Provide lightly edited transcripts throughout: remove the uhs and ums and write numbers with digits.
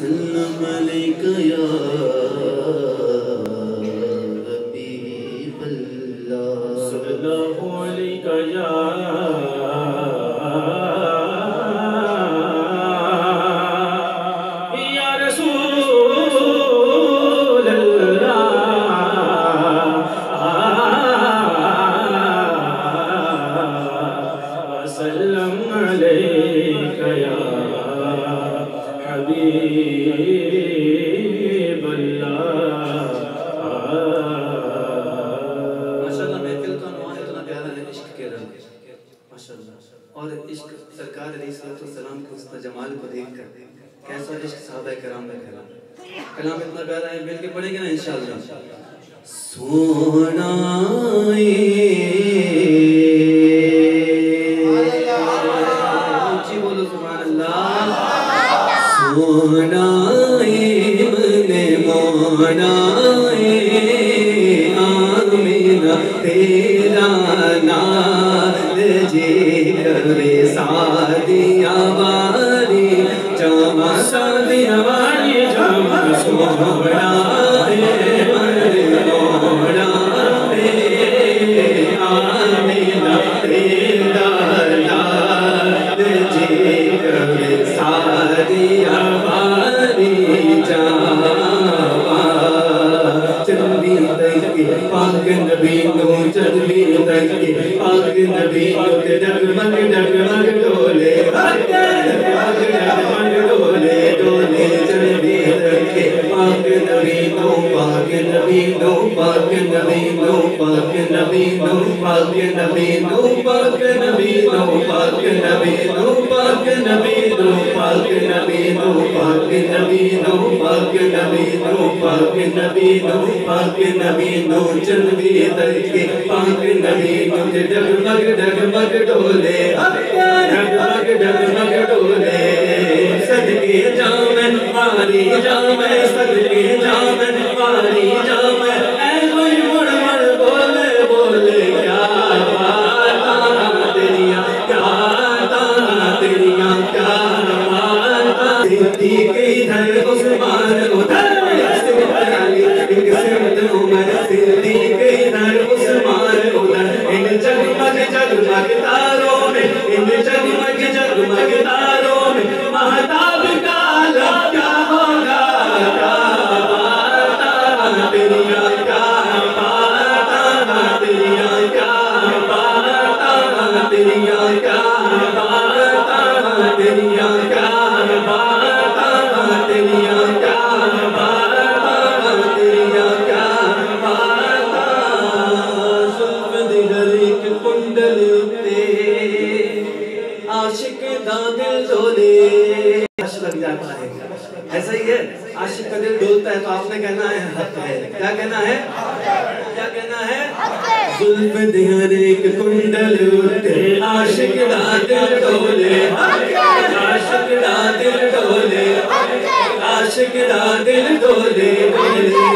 وسلم عليك يا حبيب الله صلى الله عليك يا اور عشق سرکار علیہ السلام کے اس جمال کو دیکھ کر کیسا عشق صحابہ کرام میں کھلا کلام اتنا پیارا ہے مل کے پڑھیں گے نا انشاءاللہ سونا جی بولو سبحان اللہ سونا مونا آمینہ تیرا نال جی کرے سادیا واری جامع سادیا واری جامع سونا مونا آمینہ تیرا نال جی کرے سادیا واری پاک نبی نو چلوی تکی پاک نبی نو ڈگمگ ڈگمگ ڈولے پاک ڈگمگ ڈولے ڈولے چلوی تکی پاک نبی نو پاک نبی نو پاک نبی نو پاک نبی نو پاک نبی نو پاک نبی نو پاک نبی نو پاک نبی نو پاک نبی نو پاک نبی نو پاک نبی نو پاک نبی نو پاک نبی نو چلوی تکی پاک نبی نو ڈگمگ ڈگمگ ڈولے ڈگمگ ڈگمگ ڈولے صدقے جامع ماری جامع صدقے جامع ماری جامع اے کوئی مڑ مڑ بولے بولے کیا بات تیریاں کیا تیریاں کیا بات صدیق ادھر عثمان ادھر صدیق ادھر عثمان ادھر ان جگمگ جگمگ تاروں میں ان جگمگ جگمگ تاروں میں مہتاب کا عالم کیا ہوگا کیا بات تیریاں کیا بات تیریاں کیا بات تیریاں کیا بات تیریاں کیا بات تیریاں کیا ایسا ہی ہے عاشق کا دل ڈولتا ہے تو آپ نے کہنا ہے حق ہے کیا کہنا ہے کیا کہنا ہے زلف دہر ایک کنڈل اٹھے عاشق دا دل ڈولے عاشق دا دل ڈولے عاشق دا دل ڈولے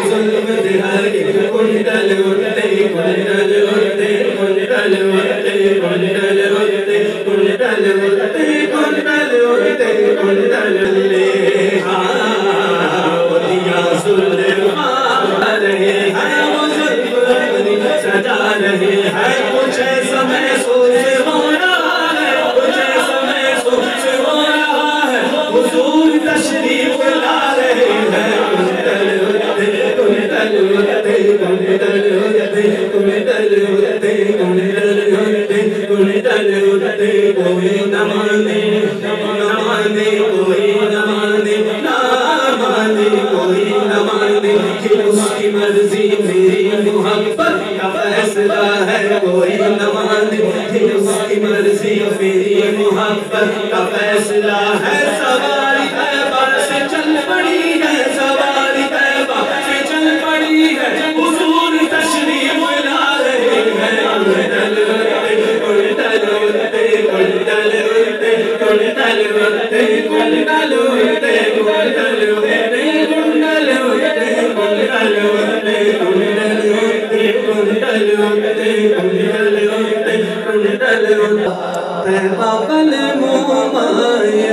زلف دہر ایک کنڈل اٹھے کنڈل اٹھے کنڈل اٹھے کنڈل اٹھے کنڈل اٹھے کنڈل اٹھے کنڈل لے سجا رہے ہیں کچھ ایسا محسوس ہو رہا ہے کچھ ایسا محسوس ہو رہا ہے حضور تشریف لا رہے ہیں کنڈل اٹھتے کنڈل اٹھتے کنڈل اٹھتے کنڈل اٹھتے کنڈل اٹھتے کنڈل اٹھتے کوئی نہ مانے نہ مانے کوئی نہ مانے نہ مانے کوئی نہ مانے کہ اس کی مرضی میری محبت کا فیصلہ ہے کوئی نہ مانے کہ اس کی مرضی میری محبت کا فیصلہ ہے سواری طیبہ سے چل پڑی ہے سواری طیبہ سے چل پڑی ہے حضور تشریف لا رہے ہیں کنڈل اٹھتے کنڈل اٹھتے کنڈل اٹھتے کنڈل اٹھتے کنڈل اٹھتے کنڈل اٹھتے کنڈل اٹھتے کنڈل اٹھتے کنڈل اٹھتے کنڈل اٹھتے کنڈل اٹھتے کنڈل اٹھتے طیبہ پل مومائے